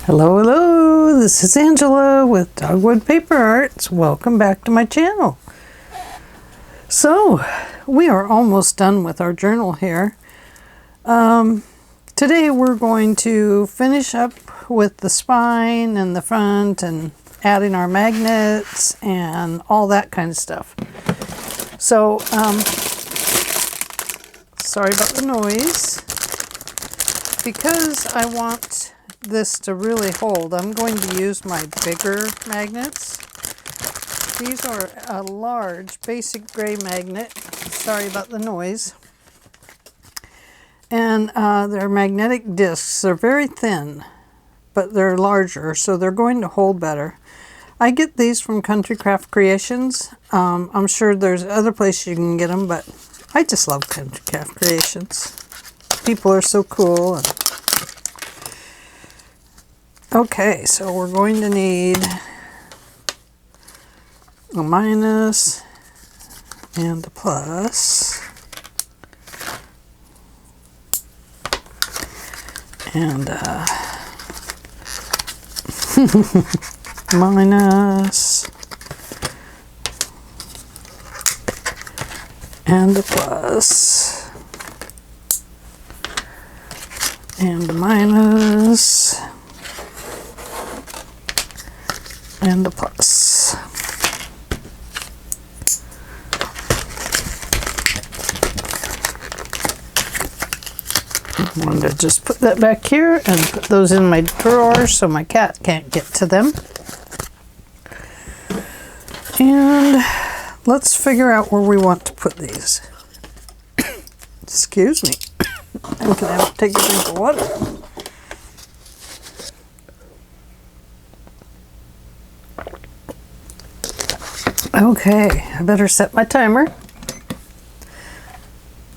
Hello, hello, this is Angela with Dogwood Paper Arts. Welcome back to my channel. So, we are almost done with our journal here. Today we're going to finish up with the spine and the front and adding our magnets and all that kind of stuff. So, sorry about the noise. Because I want this to really hold, I'm going to use my bigger magnets. These are a large basic gray magnet. Sorry about the noise. And they're magnetic discs. They're very thin, but they're larger, so they're going to hold better. I get these from Country Craft Creations. I'm sure there's other places you can get them, but I just love Country Craft Creations. People are so cool. Okay, so we're going to need a minus and a plus. And minus and a plus and a minus and a plus. I'm going to just put that back here and put those in my drawer so my cat can't get to them. And let's figure out where we want to put these. Excuse me. I'm going to have to take a drink of water. Okay, I better set my timer.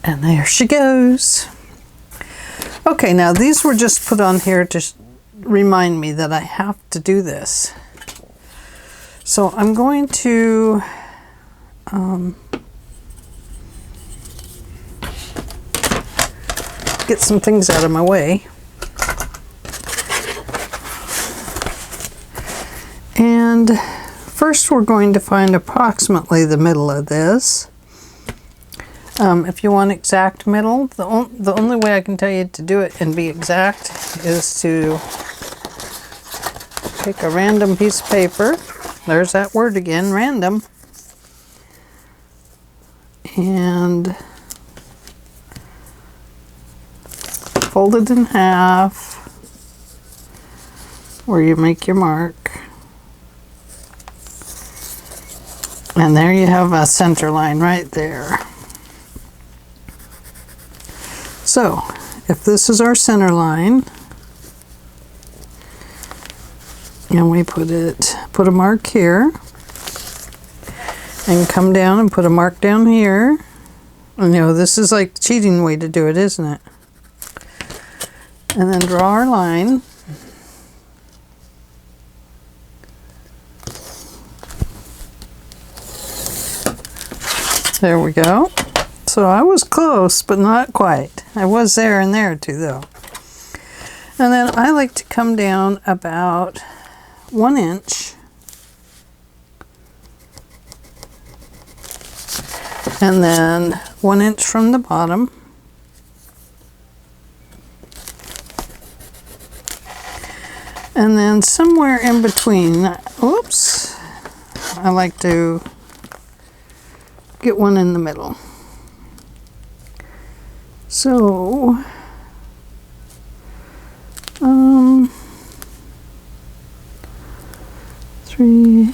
And there she goes. Okay, now these were just put on here to remind me that I have to do this. So I'm going to get some things out of my way. And first we're going to find approximately the middle of this. If you want exact middle, the only way I can tell you to do it and be exact is to take a random piece of paper. There's that word again, random. And fold it in half where you make your mark. And there you have a center line right there. So, if this is our center line, and we put a mark here, and come down and put a mark down here. You know, this is like the cheating way to do it, isn't it? And then draw our line. There we go. So I was close, but not quite. I was there and there too, though. And then I like to come down about 1 inch. And then 1 inch from the bottom. And then somewhere in between, oops, I like to get one in the middle. So, 3,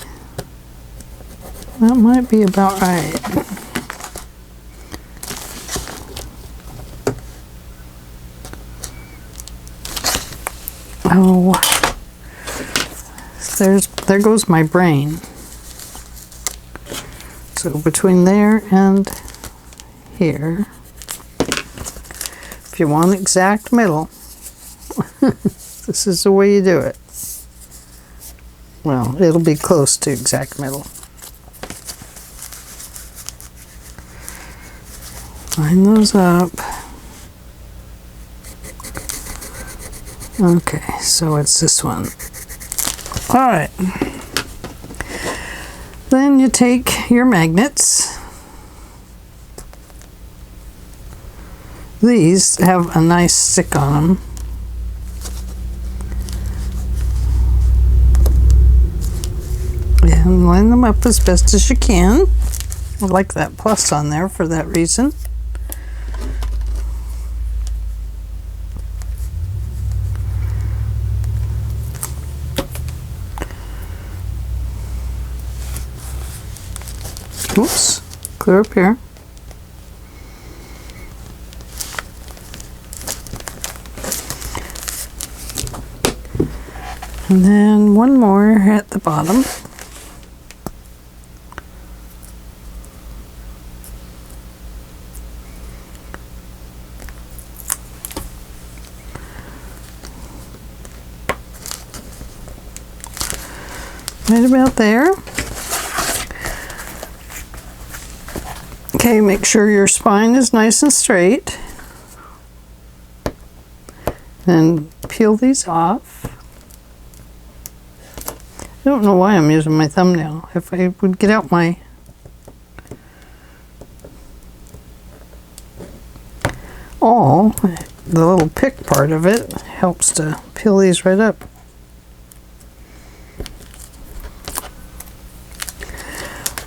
that might be about right. Oh, there goes my brain. So between there and here, if you want exact middle, this is the way you do it. Well, it'll be close to exact middle. Line those up. Okay, so it's this one. All right. Then you take your magnets. These have a nice stick on them. And line them up as best as you can. I like that plus on there for that reason. Oops, clear up here. And then one more at the bottom. Right about there. Okay, make sure your spine is nice and straight. And peel these off. I don't know why I'm using my thumbnail. If I would get out my the little pick part of it helps to peel these right up.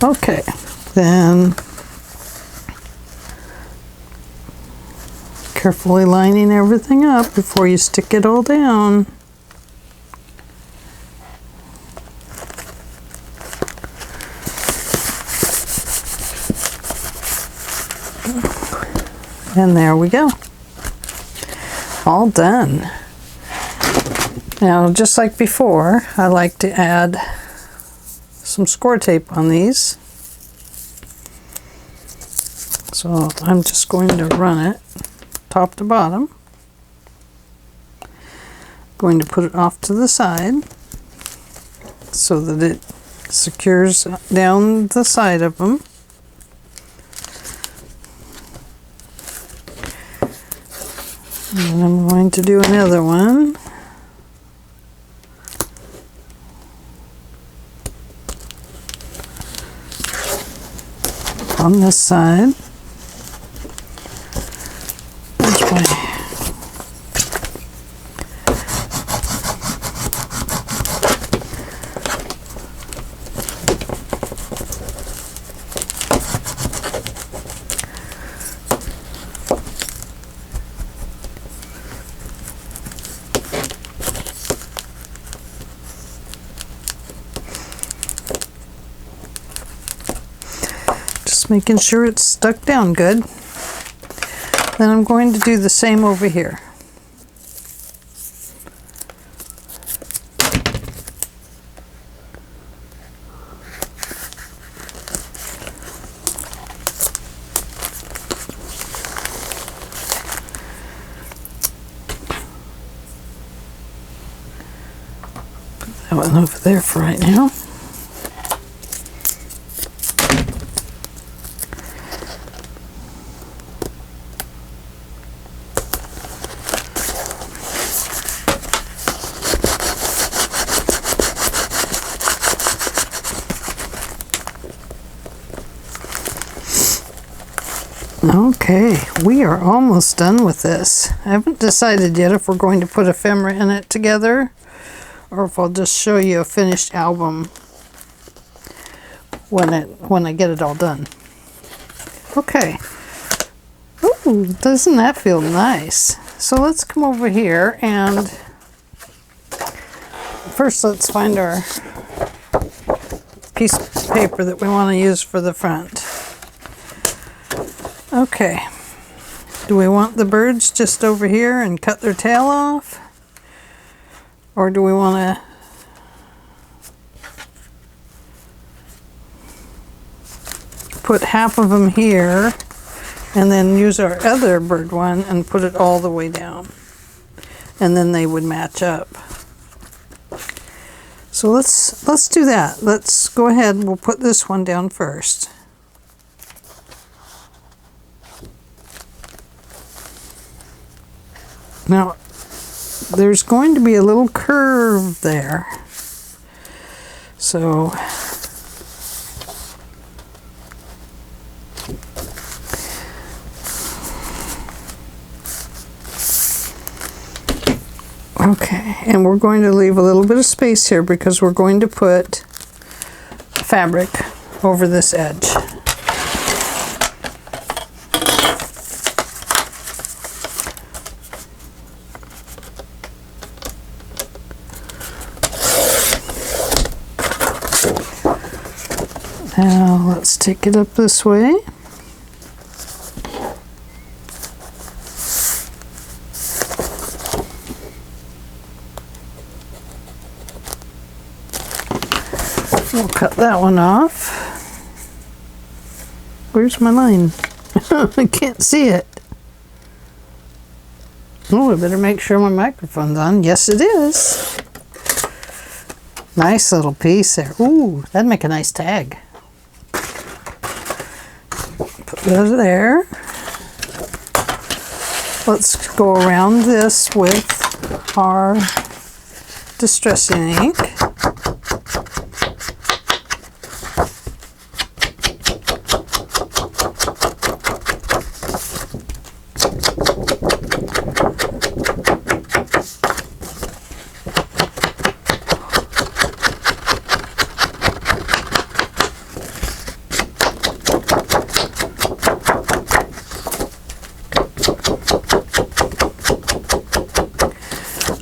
Okay, then carefully lining everything up before you stick it all down. And there we go. All done. Now, just like before, I like to add some score tape on these. So I'm just going to run it top to bottom. Going to put it off to the side so that it secures down the side of them. And I'm going to do another one. On this side. Which way? Making sure it's stuck down good. Then I'm going to do the same over here. Put that one over there for right now. Okay, we are almost done with this. I haven't decided yet if we're going to put ephemera in it together or if I'll just show you a finished album when I get it all done. Okay. Ooh, doesn't that feel nice? So let's come over here and first let's find our piece of paper that we want to use for the front. Okay, do we want the birds just over here and cut their tail off? Or do we want to put half of them here and then use our other bird one and put it all the way down? And then they would match up. So let's do that. Let's go ahead and we'll put this one down first. Now, there's going to be a little curve there. So okay, and we're going to leave a little bit of space here because we're going to put fabric over this edge. Now let's take it up this way. We'll cut that one off. Where's my line? I can't see it. Oh, I better make sure my microphone's on. Yes, it is. Nice little piece there. Ooh, that'd make a nice tag. Put those there. Let's go around this with our distressing ink.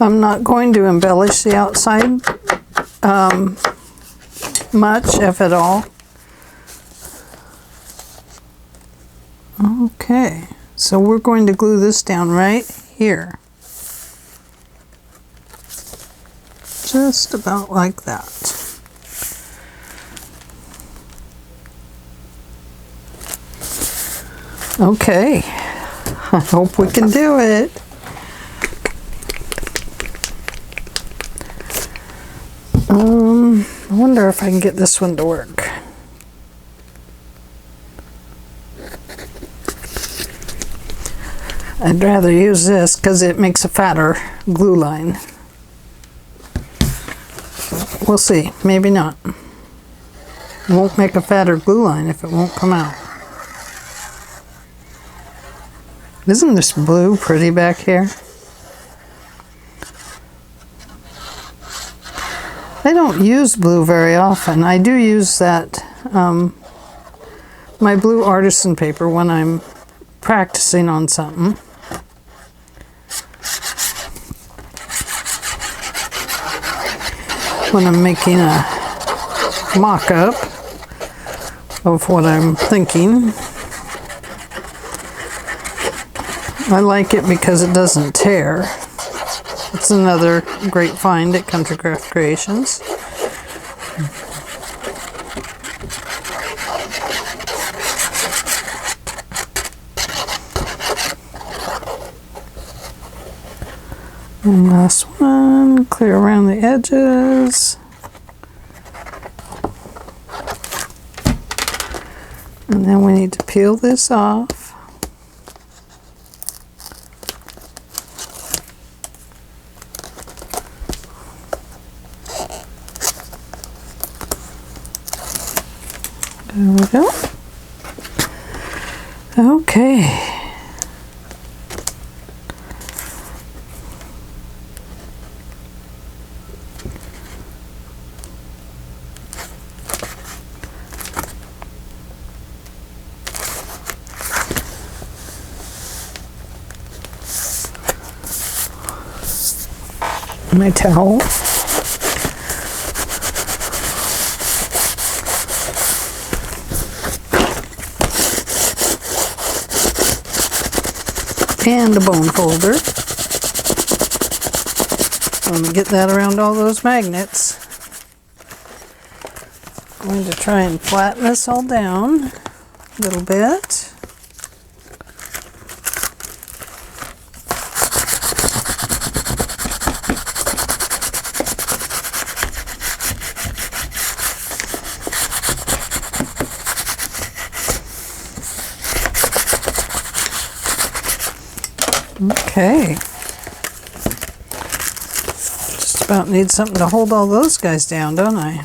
I'm not going to embellish the outside much, if at all. Okay, so we're going to glue this down right here. Just about like that. Okay, I hope we can do it. I wonder if I can get this one to work. I'd rather use this because it makes a fatter glue line. We'll see, maybe not. It won't make a fatter glue line if it won't come out. Isn't this blue pretty back here? I don't use blue very often. I do use that, my blue artisan paper when I'm practicing on something. When I'm making a mock-up of what I'm thinking. I like it because it doesn't tear. It's another great find at Country Craft Creations. And last one, clear around the edges. And then we need to peel this off. There we go. Okay. My towel. And a bone folder. Let me get that around all those magnets. I'm going to try and flatten this all down a little bit. Okay. about need something to hold all those guys down, don't I?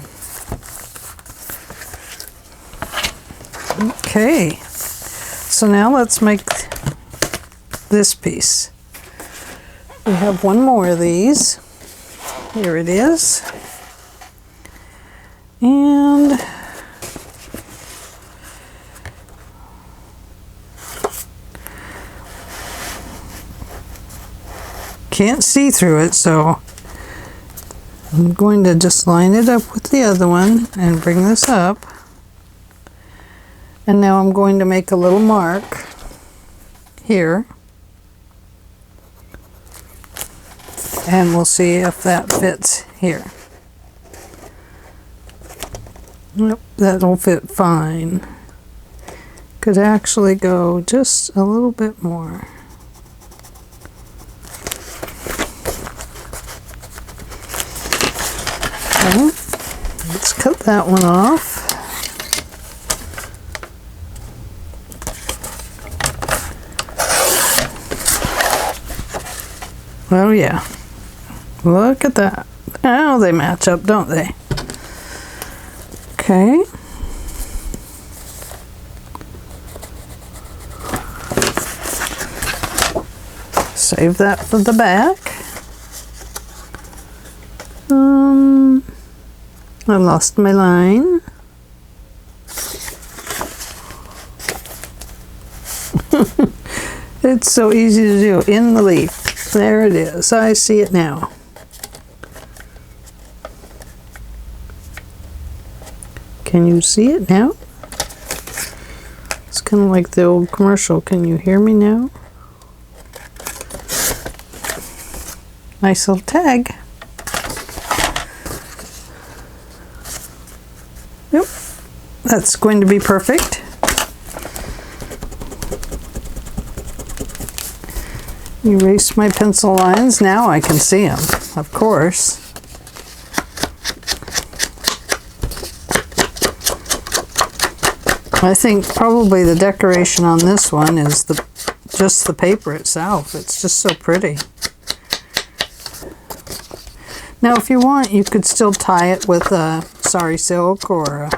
Okay, so now let's make this piece. We have one more of these. Here it is. And can't see through it, so I'm going to just line it up with the other one and bring this up. And now I'm going to make a little mark here. And we'll see if that fits here. Yep, that'll fit fine. Could actually go just a little bit more. Okay, let's cut that one off. Oh yeah, look at that. Oh, they match up, don't they? Okay. Save that for the back. I lost my line. It's so easy to do in the leaf. There it is. I see it now. Can you see it now? It's kind of like the old commercial. Can you hear me now? Nice little tag. Yep, that's going to be perfect. Erase my pencil lines. Now I can see them, of course. I think probably the decoration on this one is just the paper itself. It's just so pretty. Now if you want, you could still tie it with a sari silk or a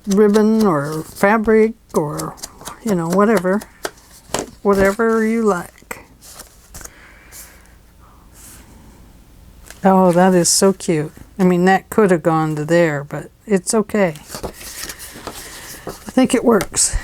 ribbon or fabric or, you know, whatever you like. Oh, that is so cute. I mean, that could have gone to there, but it's okay. I think it works.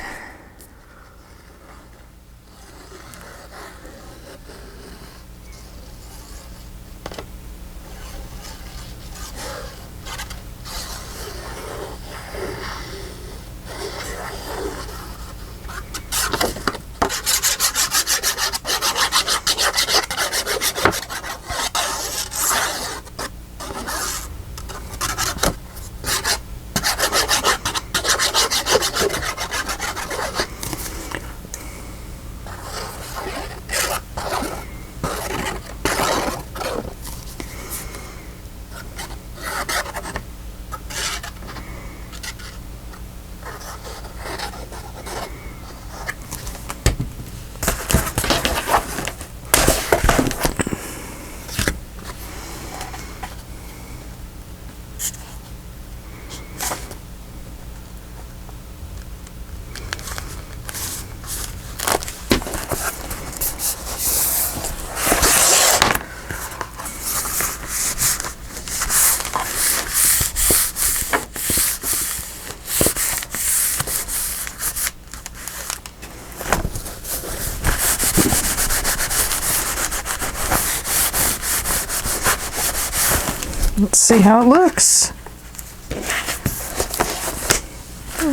Let's see how it looks.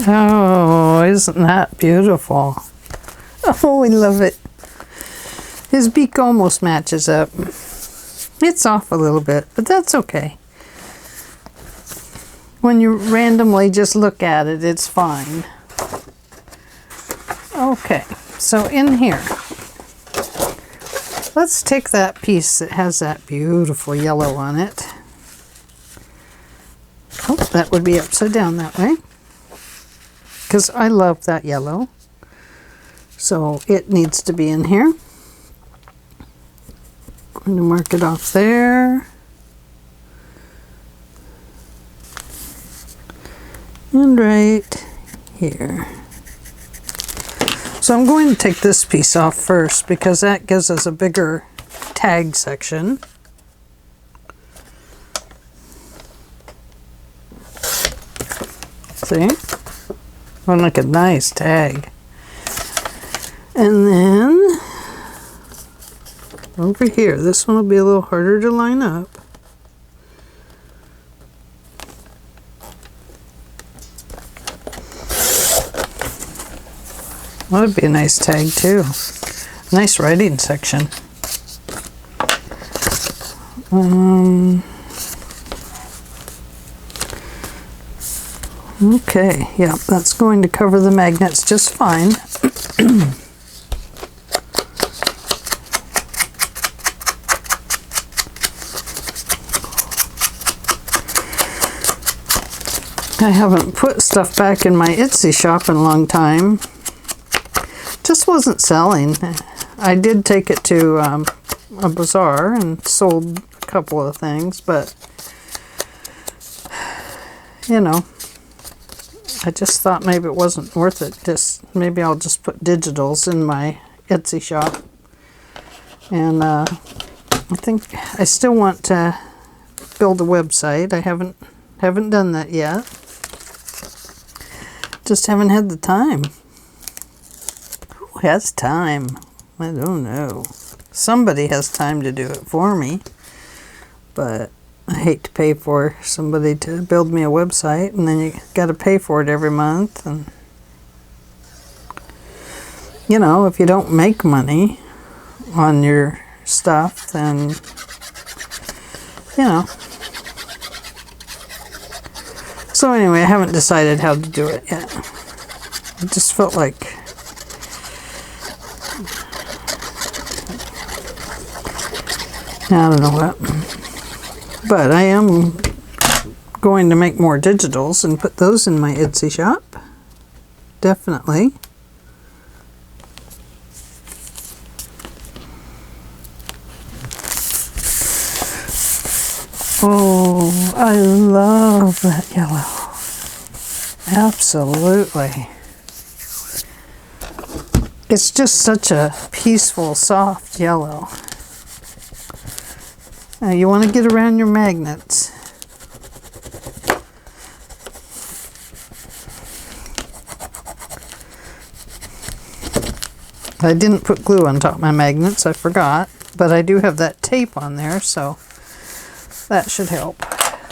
Oh, isn't that beautiful? Oh, we love it. His beak almost matches up. It's off a little bit, but that's okay. When you randomly just look at it, it's fine. Okay, so in here, let's take that piece that has that beautiful yellow on it. Oh, that would be upside down that way, because I love that yellow. So it needs to be in here. Going to mark it off there. and right here. So I'm going to take this piece off first because that gives us a bigger tag section. See? Oh, look, a nice tag. And then over here, this one will be a little harder to line up. That would be a nice tag too. Nice writing section. Okay, yeah, that's going to cover the magnets just fine. I haven't put stuff back in my Etsy shop in a long time. Just wasn't selling. I did take it to a bazaar and sold a couple of things, but you know, I just thought maybe it wasn't worth it. Maybe I'll just put digitals in my Etsy shop. And I think I still want to build a website. I haven't done that yet. Just haven't had the time. Who has time? I don't know. Somebody has time to do it for me, but I hate to pay for somebody to build me a website, and then you got to pay for it every month. And you know, if you don't make money on your stuff, then you know. So anyway, I haven't decided how to do it yet. I just felt like I don't know what. But I am going to make more digitals and put those in my Etsy shop. Definitely. Oh, I love that yellow. Absolutely. It's just such a peaceful, soft yellow. Now you want to get around your magnets. I didn't put glue on top of my magnets, I forgot, but I do have that tape on there, so that should help.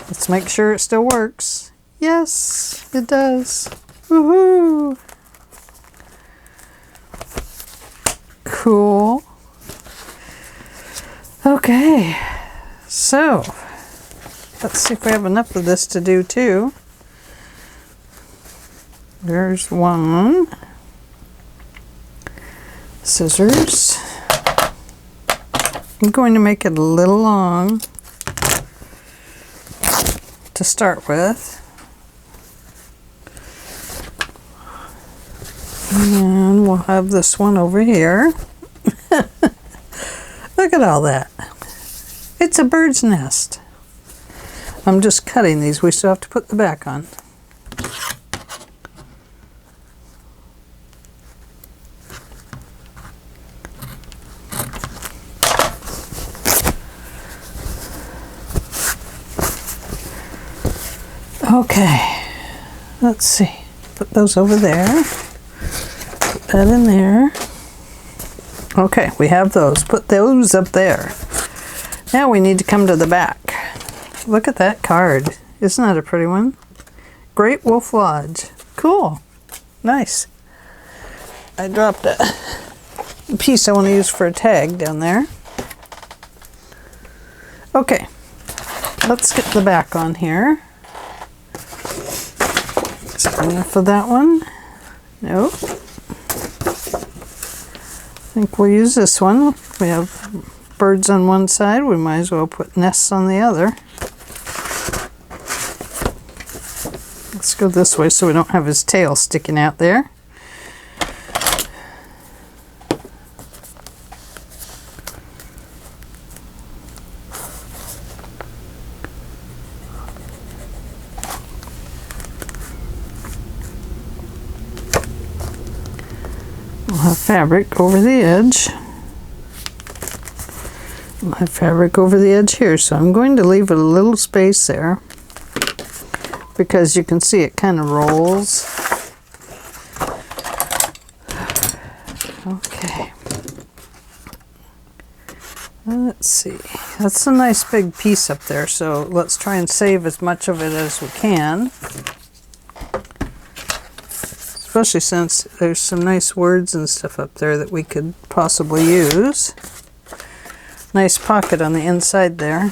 Let's make sure it still works. Yes, it does. Woohoo! Cool. Okay. So, let's see if we have enough of this to do too. There's one. Scissors. I'm going to make it a little long to start with. And we'll have this one over here. Look at all that. It's a bird's nest. I'm just cutting these. We still have to put the back on. Okay. Let's see. Put those over there. Put that in there. Okay, we have those. Put those up there. Now we need to come to the back. Look at that card. Isn't that a pretty one? Great Wolf Lodge. Cool. Nice. I dropped a piece I want to use for a tag down there. Okay. Let's get the back on here. Is that enough of that one? Nope. I think we'll use this one. We have birds on one side, we might as well put nests on the other. Let's go this way so we don't have his tail sticking out there. We'll have fabric over the edge. We'll have fabric over the edge here, so I'm going to leave a little space there because you can see it kind of rolls. Okay. Let's see. That's a nice big piece up there, so let's try and save as much of it as we can. Especially since there's some nice words and stuff up there that we could possibly use. Nice pocket on the inside there.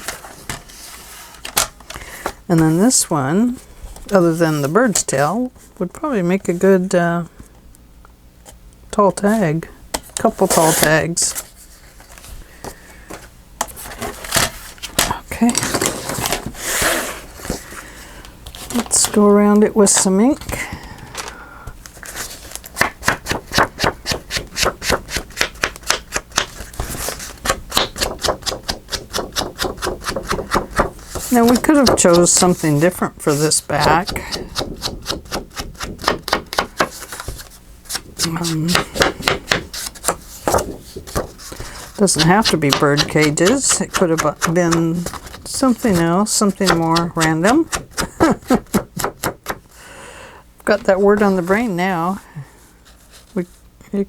And then this one, other than the bird's tail, would probably make a good tall tag. Couple tall tags. Okay. Let's go around it with some ink. Now we could have chose something different for this back. Doesn't have to be bird cages. It could have been something else, something more random. Got that word on the brain now. We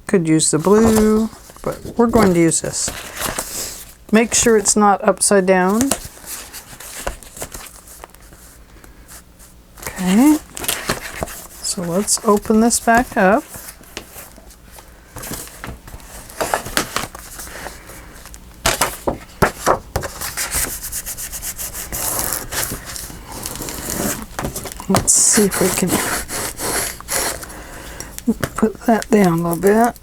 could use the blue, but we're going to use this. Make sure it's not upside down. Okay, so let's open this back up. Let's see if we can put that down a little bit.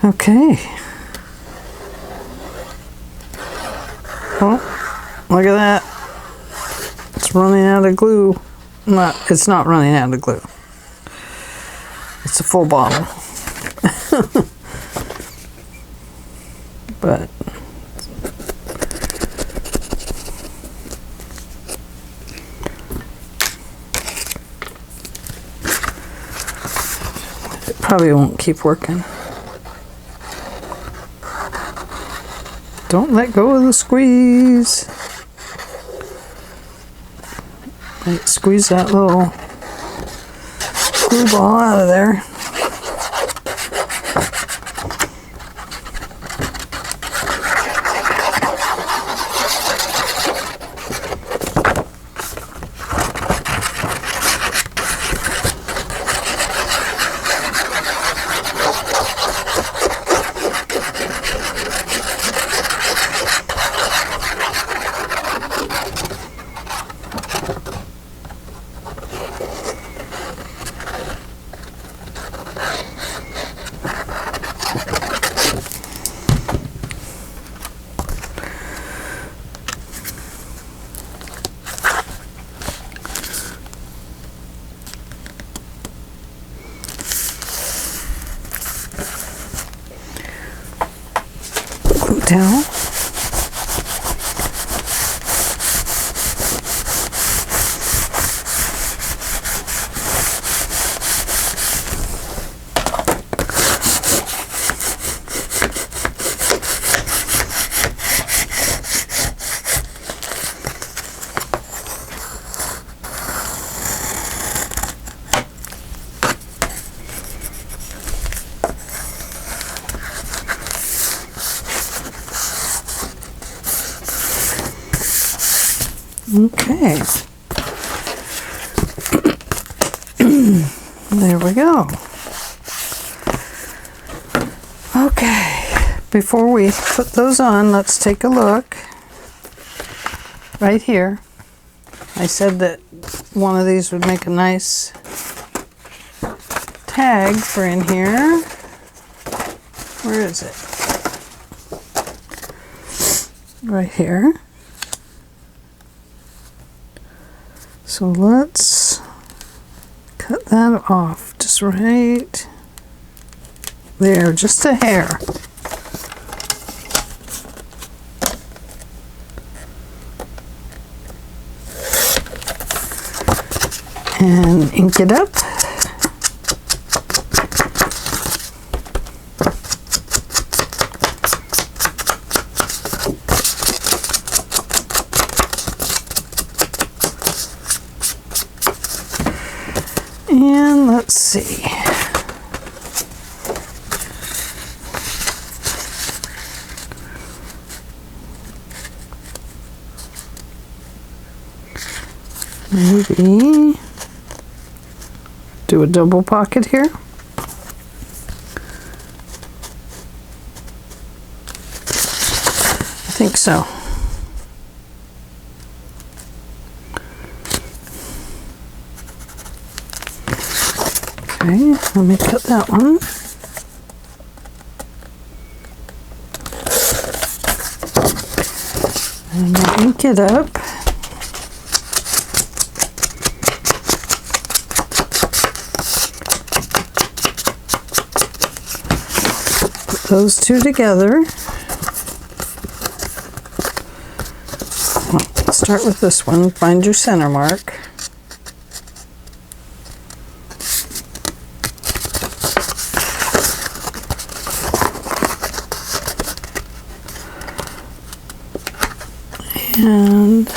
Okay. Oh, look at that. It's running out of glue. It's not running out of glue. It's a full bottle. But it probably won't keep working. Don't let go of the squeeze. Right, squeeze that little glue ball out of there. Down. Okay. There we go. Okay. Before we put those on, let's take a look. Right here. I said that one of these would make a nice tag for in here. Where is it? Right here. So let's cut that off just right there, just a hair. and ink it up. And let's see. Maybe do a double pocket here. I think so. Okay, let me cut that one. And I'll ink it up. Put those two together. Well, let's start with this one. Find your center mark. And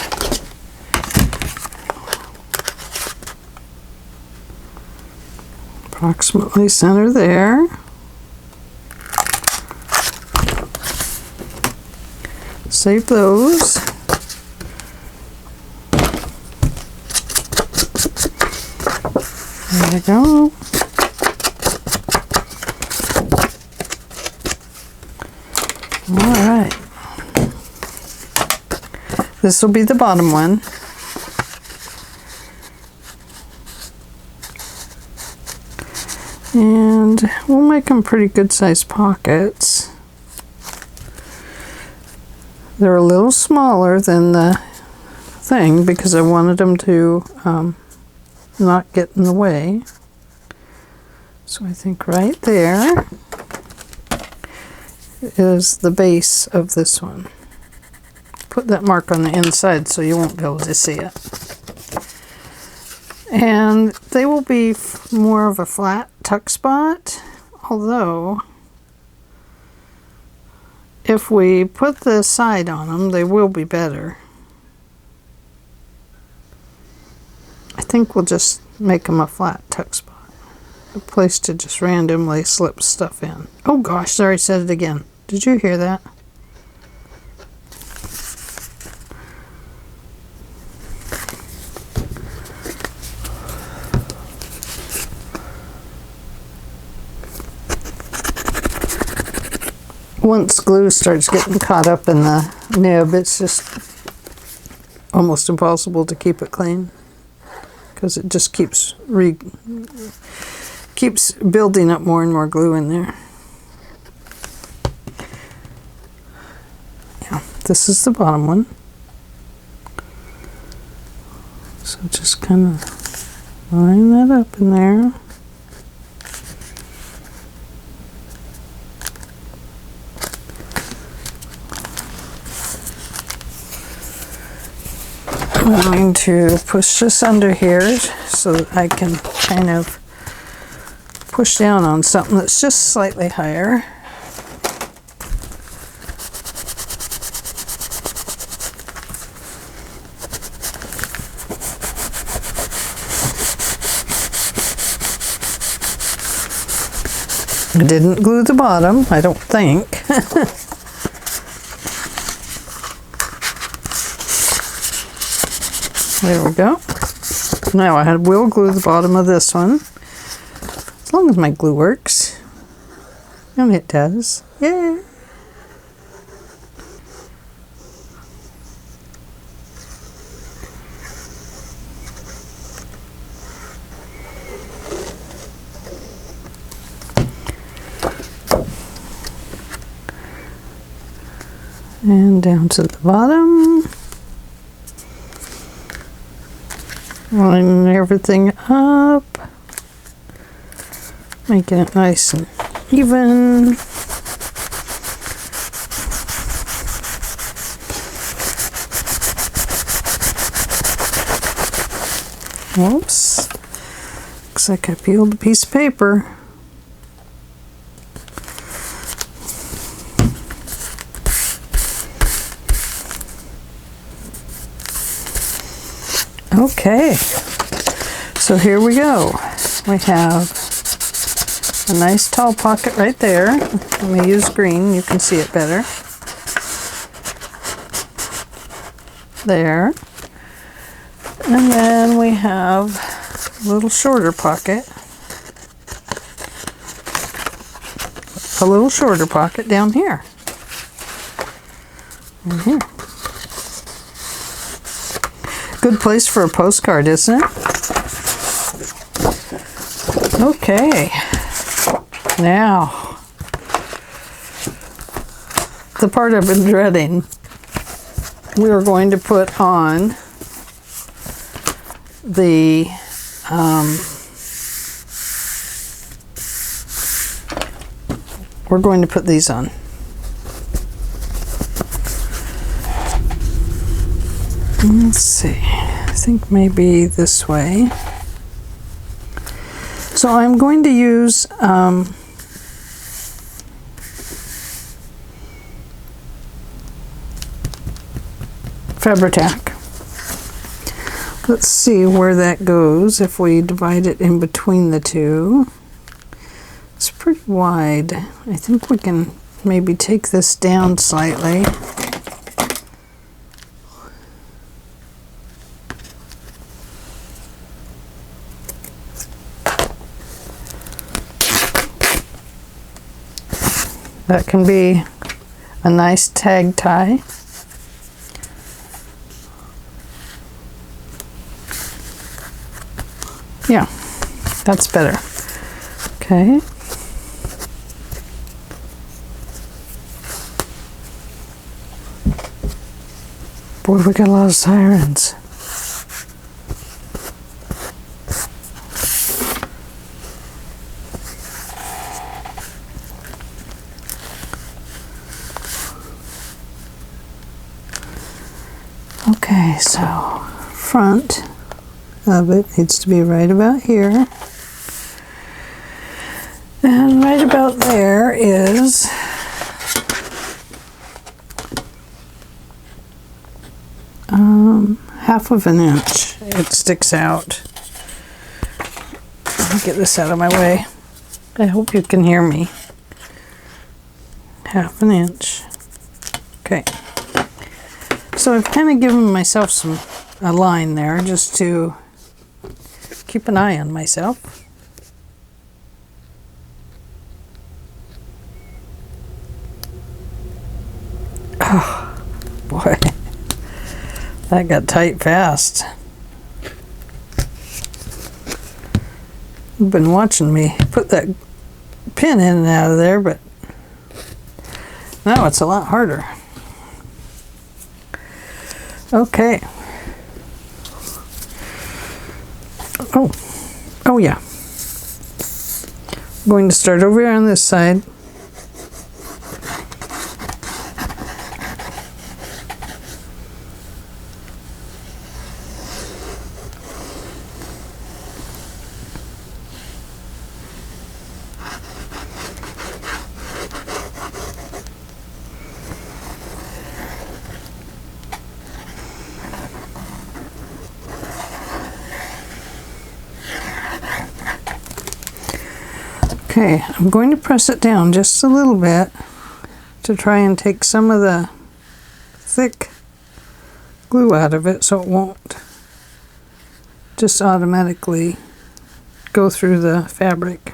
approximately center there. Save those. There we go. All right. This will be the bottom one. And we'll make them pretty good sized pockets. They're a little smaller than the thing because I wanted them to not get in the way. So I think right there is the base of this one. Put that mark on the inside so you won't be able to see it. And they will be more of a flat tuck spot, although if we put the side on them, they will be better. I think we'll just make them a flat tuck spot. A place to just randomly slip stuff in. Oh gosh, sorry, I said it again. Did you hear that? Once glue starts getting caught up in the nib, it's just almost impossible to keep it clean because it just keeps building up more and more glue in there. Yeah, this is the bottom one. So just kind of line that up in there. I'm going to push this under here so that I can kind of push down on something that's just slightly higher. I didn't glue the bottom, I don't think. There we go. Now I will glue the bottom of this one. As long as my glue works. And it does. Yeah. And down to the bottom. Line everything up, making it nice and even. Whoops. Looks like I peeled a piece of paper. Okay, so here we go. We have a nice tall pocket right there. Let me use green, you can see it better. There. And then we have a little shorter pocket. A little shorter pocket down here. And here. Good place for a postcard, isn't it? Okay. Now, the part I've been dreading. We are going to put on the we're going to put these on. Let's see. I think maybe this way. So I'm going to use Fabri-Tac. Let's see where that goes if we divide it in between the two. It's pretty wide. I think we can maybe take this down slightly. That can be a nice tag tie. Yeah, that's better. Okay. Boy, we got a lot of sirens. Okay, so front of it needs to be right about here. And right about there is half of an inch. It sticks out. Let me get this out of my way. I hope you can hear me. Half an inch. Okay. So I've kind of given myself a line there just to keep an eye on myself. Oh, boy. That got tight fast. You've been watching me put that pin in and out of there, but now it's a lot harder. Okay. Oh yeah. I'm going to start over here on this side. Okay, I'm going to press it down just a little bit to try and take some of the thick glue out of it so it won't just automatically go through the fabric.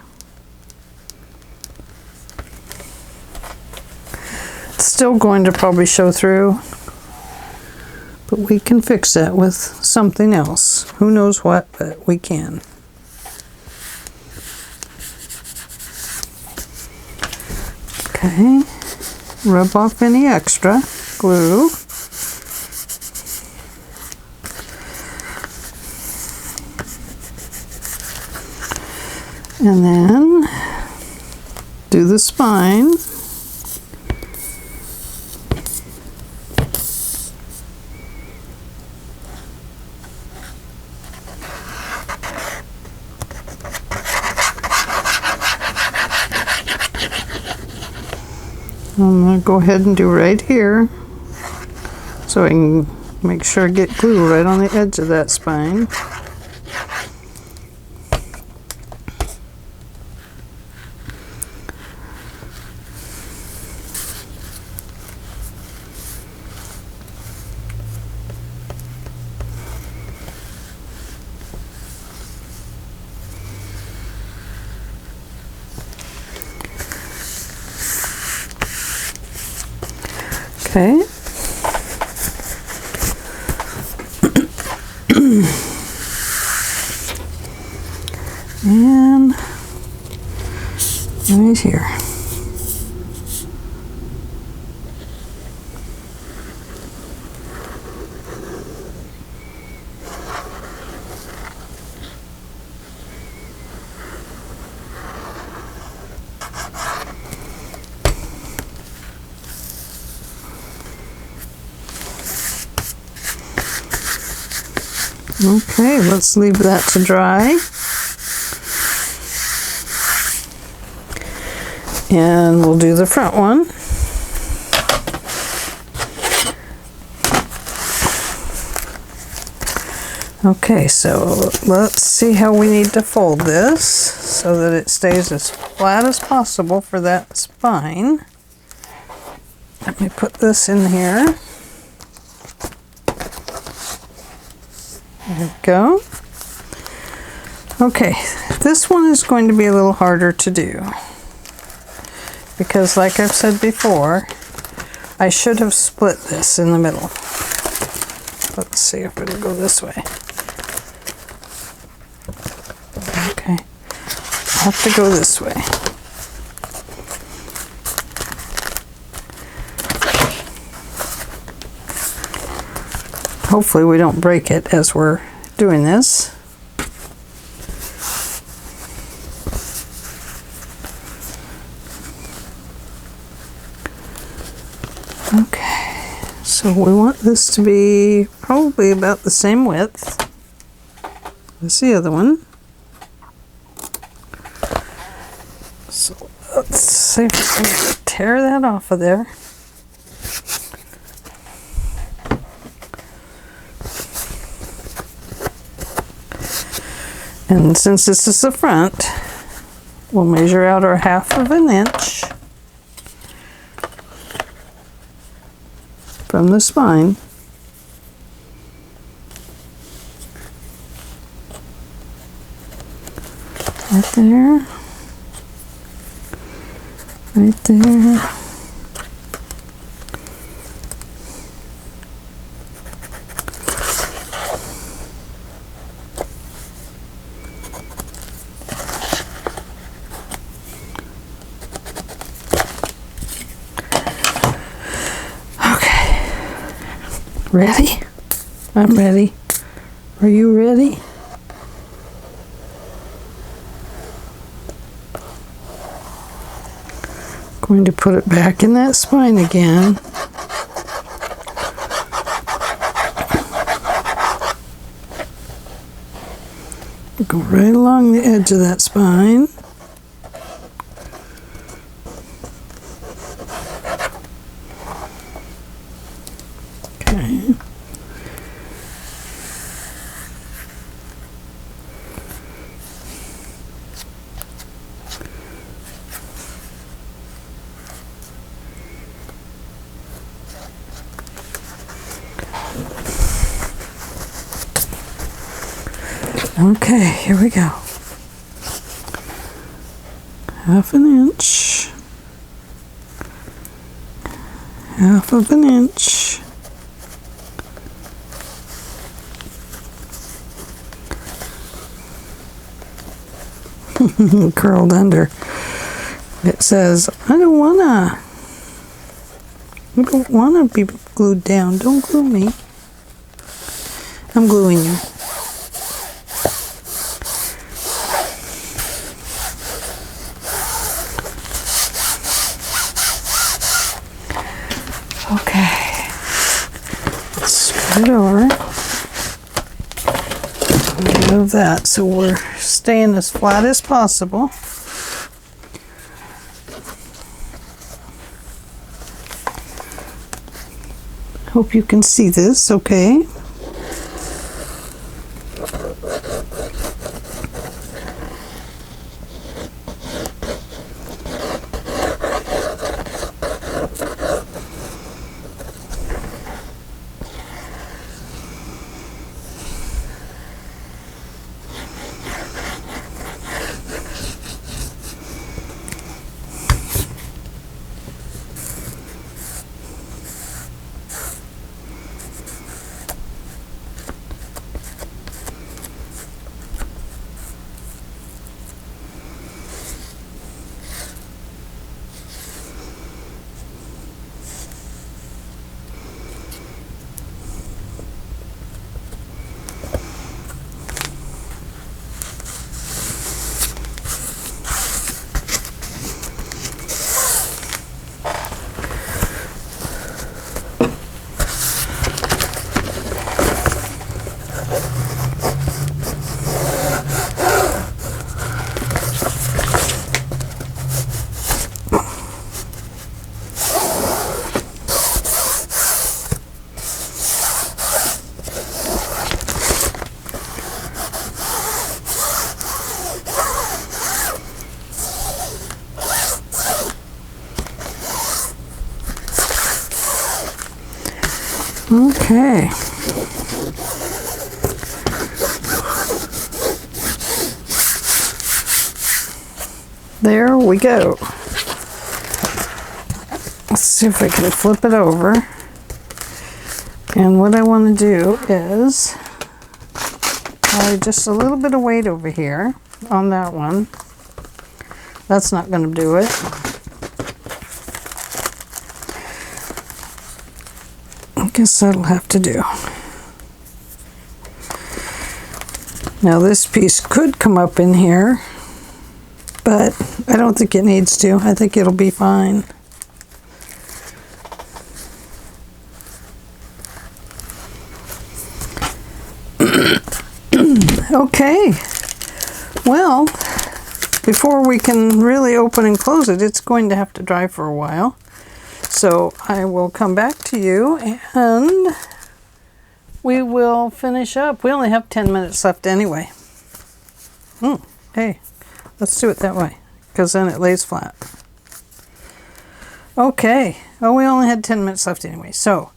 It's still going to probably show through, but we can fix that with something else. Who knows what, but we can. Okay, rub off any extra glue. And then do the spine. I'm going to go ahead and do right here so I can make sure I get glue right on the edge of that spine. Okay. And right here. Okay, let's leave that to dry. And we'll do the front one. Okay, so let's see how we need to fold this so that it stays as flat as possible for that spine. Let me put this in here. There we go. Okay, this one is going to be a little harder to do because, like I've said before, I should have split this in the middle. Let's see if it'll go this way. Okay, I have to go this way. Hopefully we don't break it as we're doing this. Okay, so we want this to be probably about the same width as the other one. So let's see if we can tear that off of there. And since this is the front, we'll measure out our 1/2 inch from the spine. Right there. Right there. Ready? I'm ready. Are you ready? Going to put it back in that spine again. Go right along the edge of that spine. Okay. Okay, here we go. 1/2 inch. 1/2 inch. Curled under. It says, I don't wanna be glued down. Don't glue me. I'm gluing you. Okay, let's spread it over. Move that so we're staying as flat as possible. Hope you can see this okay. Okay. There we go. Let's see if I can flip it over. And what I want to do is apply just a little bit of weight over here on that one. That's not going to do it. I guess that'll have to do. Now this piece could come up in here, but I don't think it needs to. I think it'll be fine. Okay, well, before we can really open and close it, it's going to have to dry for a while. So I will come back to you and we will finish up. We only have 10 minutes left anyway. Hey, let's do it that way, because then it lays flat. Okay, well, we only had 10 minutes left anyway. So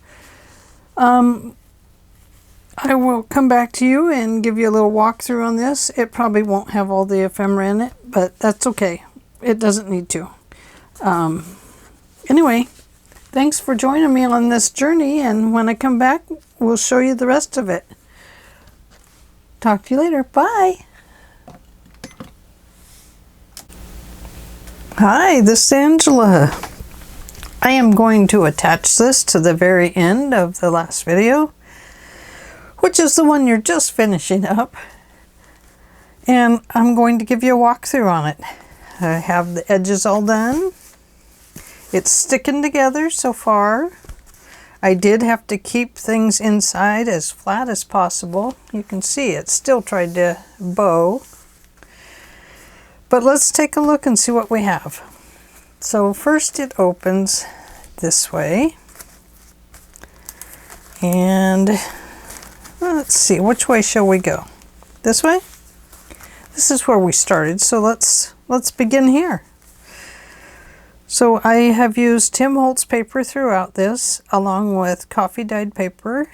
I will come back to you and give you a little walkthrough on this. It probably won't have all the ephemera in it, but that's okay. It doesn't need to. Anyway, thanks for joining me on this journey, and when I come back, we'll show you the rest of it. Talk to you later. Bye. Hi, this is Angela. I am going to attach this to the very end of the last video, which is the one you're just finishing up. And I'm going to give you a walkthrough on it. I have the edges all done. It's sticking together so far. I did have to keep things inside as flat as possible. You can see it still tried to bow. But let's take a look and see what we have. So first it opens this way. And let's see, which way shall we go? This way? This is where we started, so let's begin here. So I have used Tim Holtz paper throughout this, along with coffee dyed paper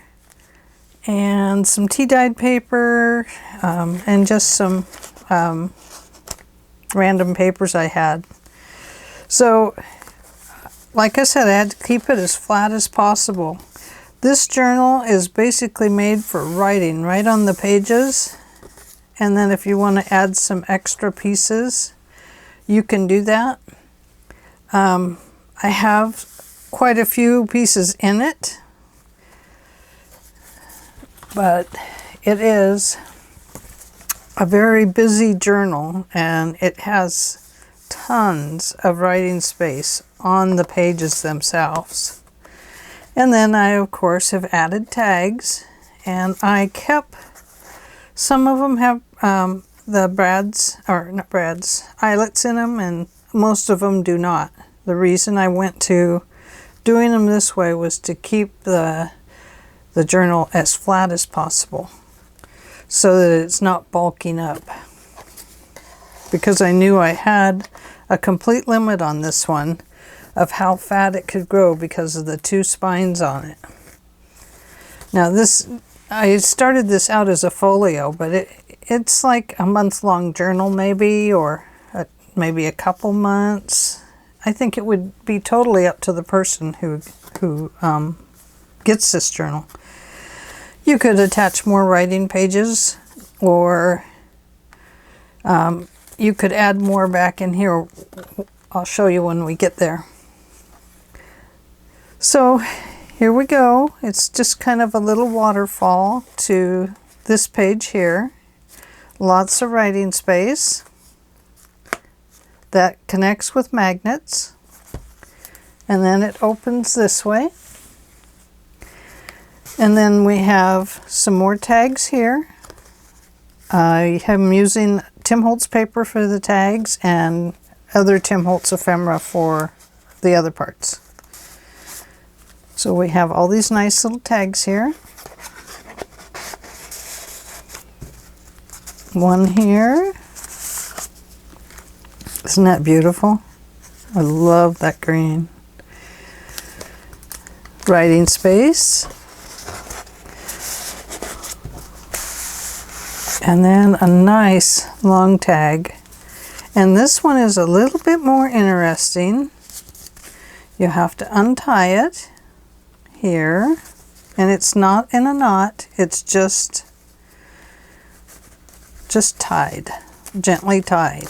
and some tea dyed paper, and just some random papers I had. So like I said, I had to keep it as flat as possible. This journal is basically made for writing right on the pages, and then if you want to add some extra pieces, you can do that. I have quite a few pieces in it, but it is a very busy journal, and it has tons of writing space on the pages themselves. And then I, of course, have added tags, and I kept, some of them have eyelets in them, and most of them do not. The reason I went to doing them this way was to keep the journal as flat as possible so that it's not bulking up. Because I knew I had a complete limit on this one of how fat it could grow because of the two spines on it. Now this, I started this out as a folio, but it's like a month-long journal maybe, or maybe a couple months. I think it would be totally up to the person who gets this journal. You could attach more writing pages, or you could add more back in here. I'll show you when we get there. So here we go. It's just kind of a little waterfall to this page here. Lots of writing space that connects with magnets. And then it opens this way. And then we have some more tags here. I'm using Tim Holtz paper for the tags and other Tim Holtz ephemera for the other parts. So we have all these nice little tags here. One here. Isn't that beautiful? I love that green. Writing space. And then a nice long tag. And this one is a little bit more interesting. You have to untie it here. And it's not in a knot. It's just tied. Gently tied.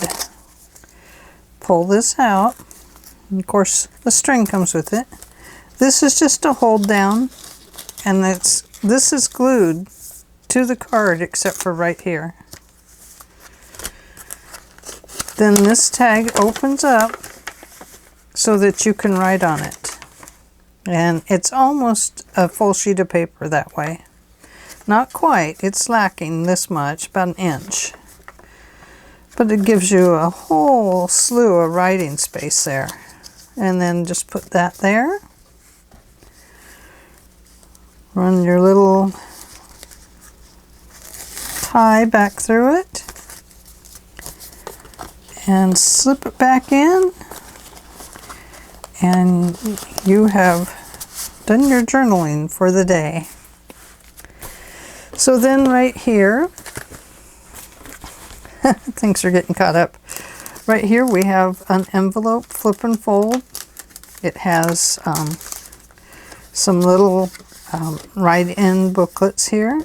Pull this out. And of course, the string comes with it. This is just a hold down. And this is glued to the card except for right here. Then this tag opens up so that you can write on it. And it's almost a full sheet of paper that way. Not quite, it's lacking this much, about an inch. But it gives you a whole slew of writing space there. And then just put that there. Run your little tie back through it and slip it back in, and you have done your journaling for the day. So then right here, things are getting caught up. Right here we have an envelope flip and fold. It has some little write-in booklets here.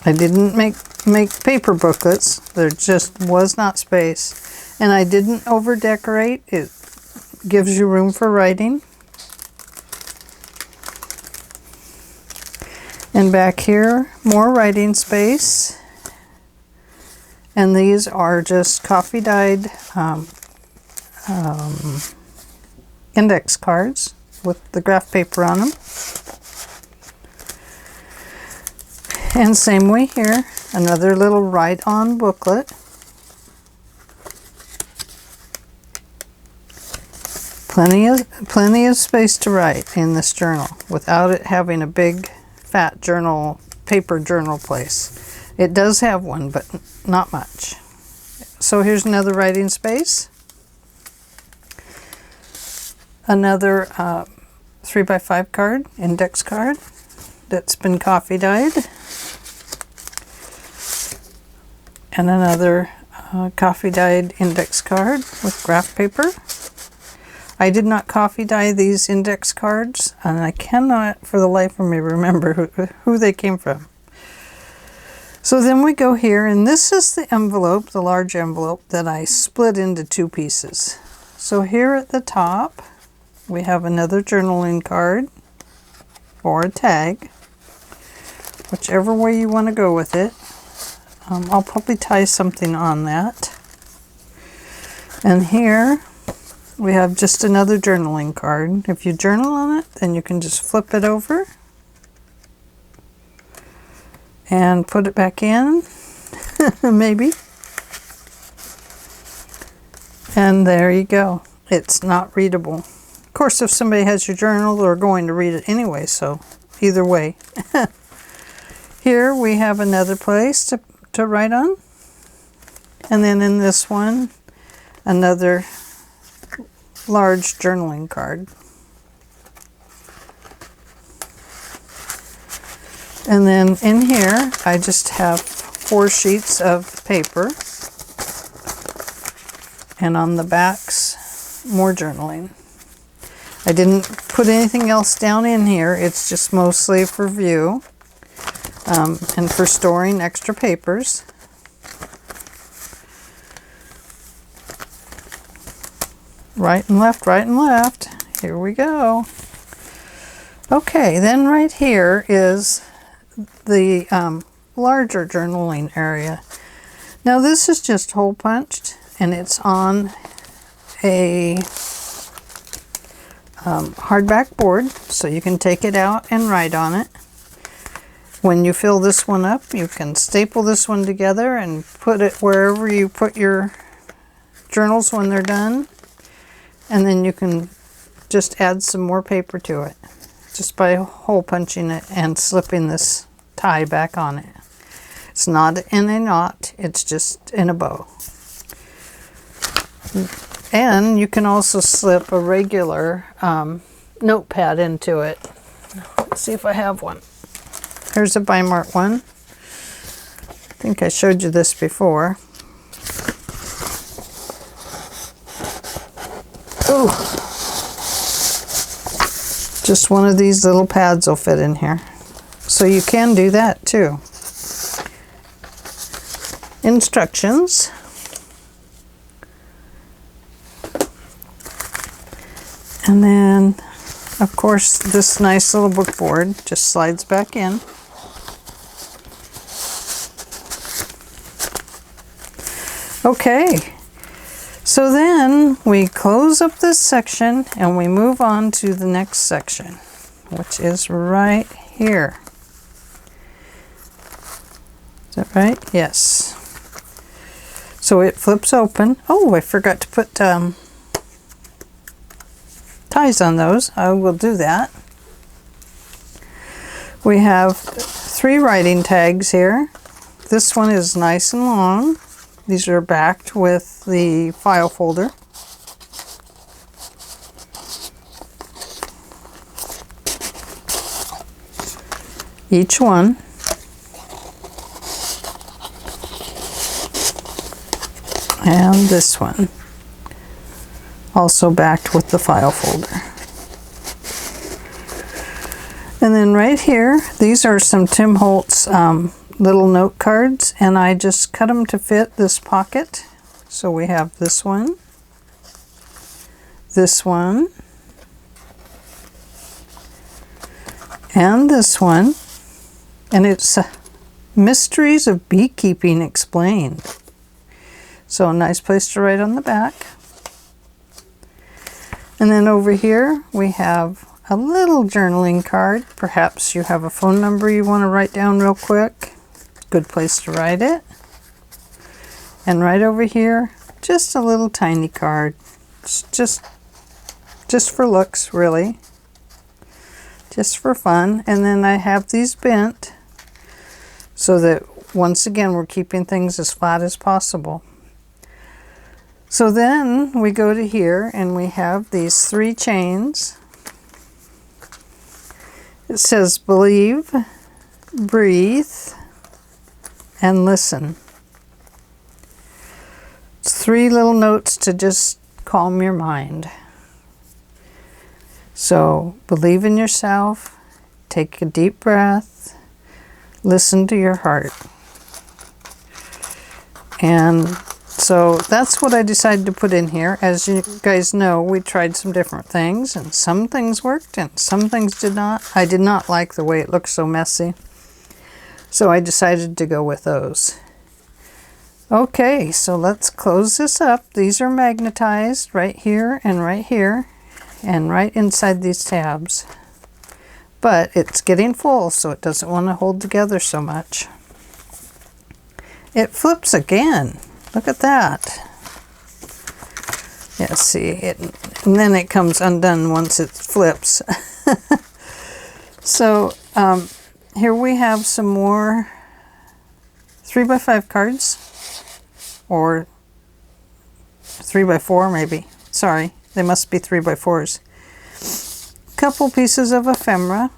I didn't make paper booklets. There just was not space. And I didn't over decorate. It gives you room for writing. And back here, more writing space. And these are just coffee dyed index cards with the graph paper on them. And same way here, another little write-on booklet. Plenty of space to write in this journal without it having a big fat journal, paper journal place. It does have one, but not much. So here's another writing space. Another 3x5 card, index card, that's been coffee dyed. And another coffee dyed index card with graph paper. I did not coffee dye these index cards, and I cannot for the life of me remember who they came from. So then we go here, and this is the envelope, the large envelope that I split into two pieces. So here at the top, we have another journaling card or a tag, whichever way you want to go with it. I'll probably tie something on that. And here we have just another journaling card. If you journal on it, then you can just flip it over and put it back in, maybe. And there you go. It's not readable. Of course, if somebody has your journal, they're going to read it anyway, so either way. Here we have another place to write on. And then in this one, another large journaling card. And then in here, I just have 4 sheets of paper. And on the backs, more journaling. I didn't put anything else down in here. It's just mostly for view and for storing extra papers. Right and left, right and left. Here we go. Okay, then right here is the larger journaling area. Now this is just hole punched, and it's on a hardback board, so you can take it out and write on it. When you fill this one up, you can staple this one together and put it wherever you put your journals when they're done. And then you can just add some more paper to it just by hole punching it and slipping this tie back on it. It's not in a knot, it's just in a bow. And you can also slip a regular notepad into it. Let's see if I have one. Here's a Bi-Mart one. I think I showed you this before. Ooh. Just one of these little pads will fit in here. So you can do that too. Instructions. And then, of course, this nice little book board just slides back in. Okay. So then we close up this section and we move on to the next section, which is right here. Is that right? Yes. So it flips open. Oh, I forgot to put ties on those. I will do that. We have 3 writing tags here. This one is nice and long. These are backed with the file folder. Each one. And this one. Also backed with the file folder. And then right here, these are some Tim Holtz little note cards, and I just cut them to fit this pocket. So we have this one, and this one, and it's Mysteries of Beekeeping Explained. So a nice place to write on the back. And then over here we have a little journaling card. Perhaps you have a phone number you want to write down real quick. Good place to write it. And right over here, just a little tiny card. It's just for looks, really. Just for fun. And then I have these bent so that once again we're keeping things as flat as possible. So then we go to here and we have these 3 chains. It says believe, breathe, and listen. It's 3 little notes to just calm your mind. So believe in yourself, take a deep breath, listen to your heart. And so that's what I decided to put in here. As you guys know, we tried some different things, and some things worked and some things did not. I did not like the way it looked so messy, so I decided to go with those. Okay, so let's close this up. These are magnetized right here and right inside these tabs. But it's getting full, so it doesn't want to hold together so much. It flips again. Look at that. Yeah, see, and then it comes undone once it flips. So here we have some more 3x5 cards, or 3x4 maybe. Sorry, they must be 3x4s. Couple pieces of ephemera,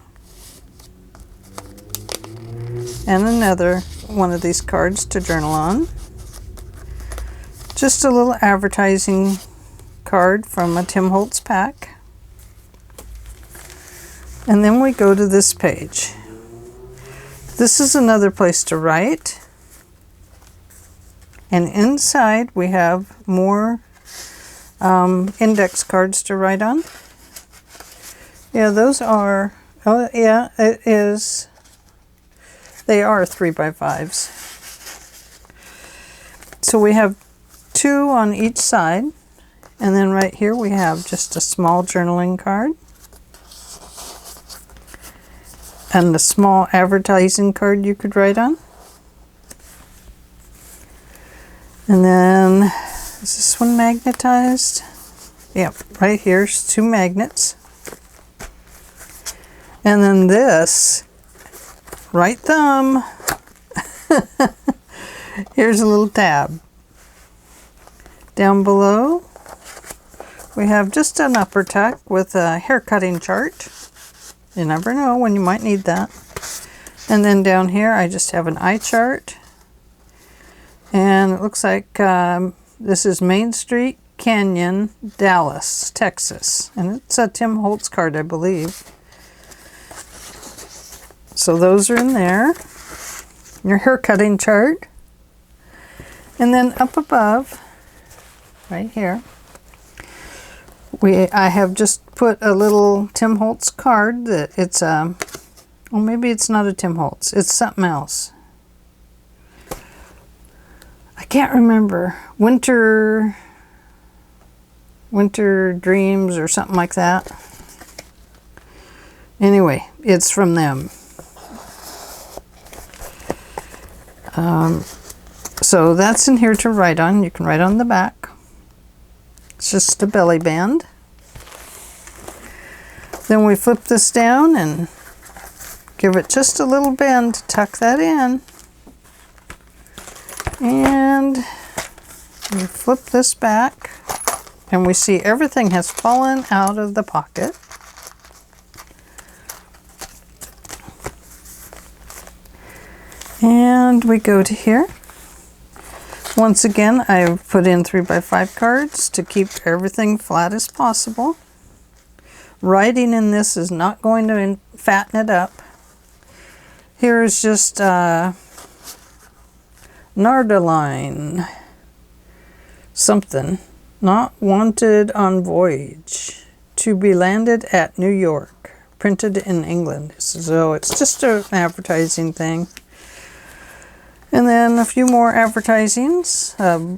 and another one of these cards to journal on. Just a little advertising card from a Tim Holtz pack. And then we go to this page. This is another place to write. And inside we have more index cards to write on. Yeah, those are, oh yeah, it is. They are 3x5s. So we have 2 on each side, and then right here we have just a small journaling card and a small advertising card you could write on. And then is this one magnetized? Yep, right here's 2 magnets. And then this, right thumb, here's a little tab. Down below, we have just an upper tuck with a hair cutting chart. You never know when you might need that. And then down here, I just have an eye chart. And it looks like this is Main Street Canyon, Dallas, Texas. And it's a Tim Holtz card, I believe. So those are in there. Your hair cutting chart. And then up above, right here, I have just put a little Tim Holtz card that it's well, maybe it's not a Tim Holtz, it's something else. I can't remember. Winter Dreams or something like that. Anyway, it's from them. So that's in here to write on. You can write on the back. It's just a belly band. Then we flip this down and give it just a little bend to tuck that in. And we flip this back and we see everything has fallen out of the pocket. And we go to here. Once again, I've put in 3x5 cards to keep everything flat as possible. Writing in this is not going to fatten it up. Here is just Nardaline something. Not wanted on voyage. To be landed at New York. Printed in England. So it's just an advertising thing. And then a few more advertisings, a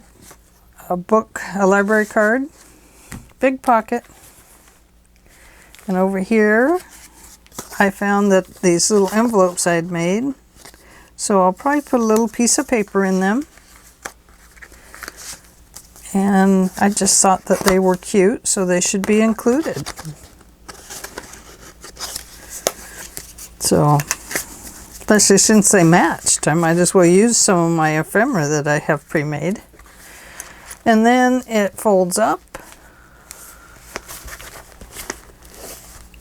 book, a library card, big pocket. And over here, I found that these little envelopes I'd made. So I'll probably put a little piece of paper in them. And I just thought that they were cute, so they should be included. So, especially since they matched, I might as well use some of my ephemera that I have pre-made. And then it folds up.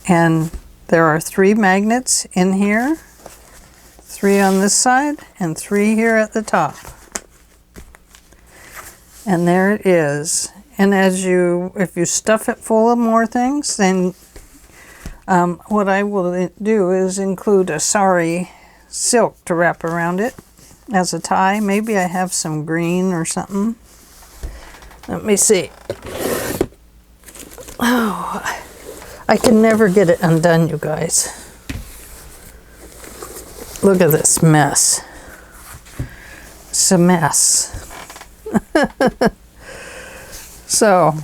And there are 3 magnets in here, 3 on this side, and 3 here at the top. And there it is. And if you stuff it full of more things, then what I will do is include a sari silk to wrap around it as a tie. Maybe I have some green or something. Let me see. Oh, I can never get it undone, you guys. Look at this mess. It's a mess. So,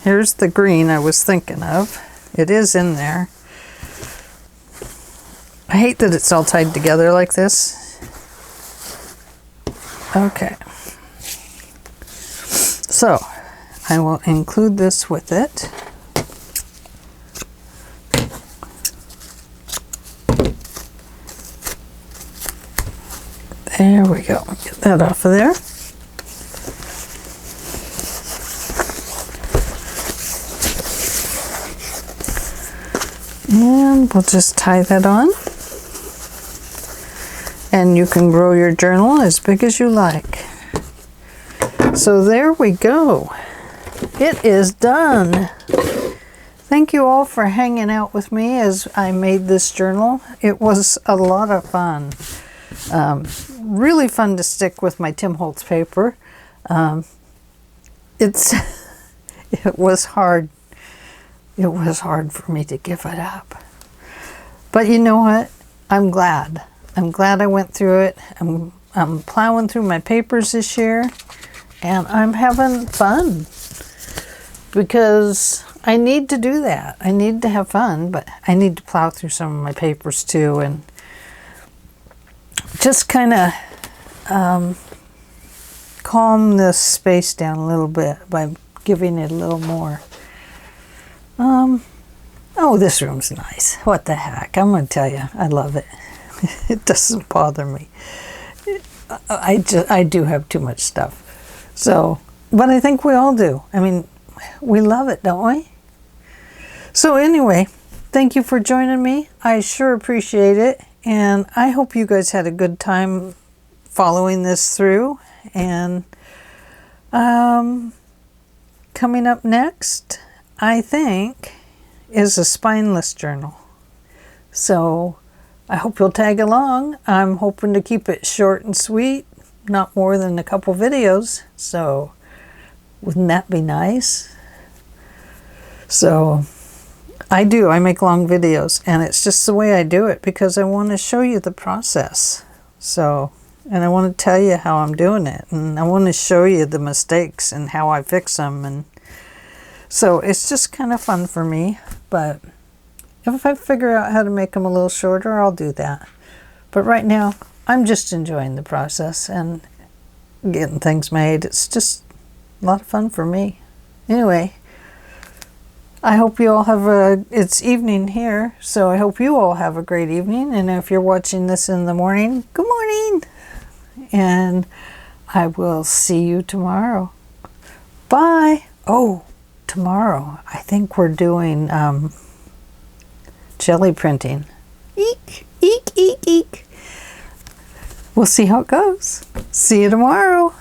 here's the green I was thinking of. It is in there. I hate that it's all tied together like this. Okay. So, I will include this with it. There we go. Get that off of there. And we'll just tie that on. And you can grow your journal as big as you like. So there we go. It is done. Thank you all for hanging out with me as I made this journal. It was a lot of fun. Really fun to stick with my Tim Holtz paper. It was hard. It was hard for me to give it up. But you know what? I'm glad. I'm glad I went through it. I'm plowing through my papers this year, and I'm having fun because I need to do that. I need to have fun, but I need to plow through some of my papers too, and just kind of calm this space down a little bit by giving it a little more. Oh, this room's nice. What the heck? I'm going to tell you, I love it. It doesn't bother me. I do have too much stuff. So, but I think we all do. I mean, we love it, don't we? So anyway, thank you for joining me. I sure appreciate it. And I hope you guys had a good time following this through. And coming up next, I think, is a spineless journal. So I hope you'll tag along. I'm hoping to keep it short and sweet, not more than a couple videos. So wouldn't that be nice? So I make long videos, and it's just the way I do it because I want to show you the process. So, and I want to tell you how I'm doing it, and I want to show you the mistakes and how I fix them. And so it's just kind of fun for me, but if I figure out how to make them a little shorter, I'll do that. But right now, I'm just enjoying the process and getting things made. It's just a lot of fun for me. Anyway, I hope you all have it's evening here, so I hope you all have a great evening. And if you're watching this in the morning, good morning. And I will see you tomorrow. Bye. Oh, tomorrow, I think we're doing jelly printing. Eek, eek, eek, eek. We'll see how it goes. See you tomorrow.